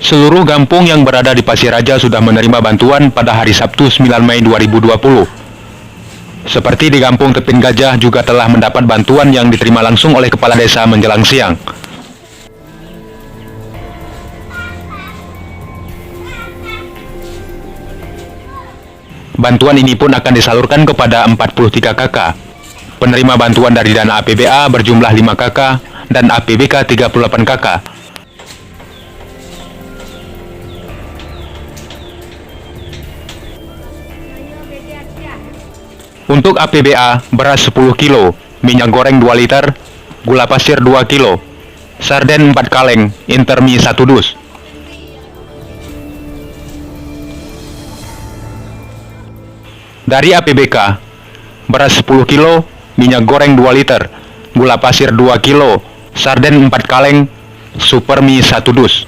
Seluruh kampung yang berada di Pasir Raja sudah menerima bantuan pada hari Sabtu 9 Mei 2020. Seperti di Kampung Tepin Gajah juga telah mendapat bantuan yang diterima langsung oleh Kepala Desa menjelang siang. Bantuan ini pun akan disalurkan kepada 43 kakak. Penerima bantuan dari dana APBA berjumlah 5 kakak dan APBK 38 kakak. Untuk APBA, beras 10 kilo, minyak goreng 2 liter, gula pasir 2 kilo, sarden 4 kaleng, intermi 1 dus. Dari APBK, beras 10 kilo, minyak goreng 2 liter, gula pasir 2 kilo, sarden 4 kaleng, supermi 1 dus.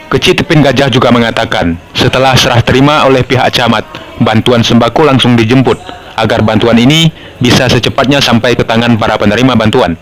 Kecil Tepin Gajah juga mengatakan, setelah serah terima oleh pihak camat, bantuan sembako langsung dijemput, agar bantuan ini bisa secepatnya sampai ke tangan para penerima bantuan.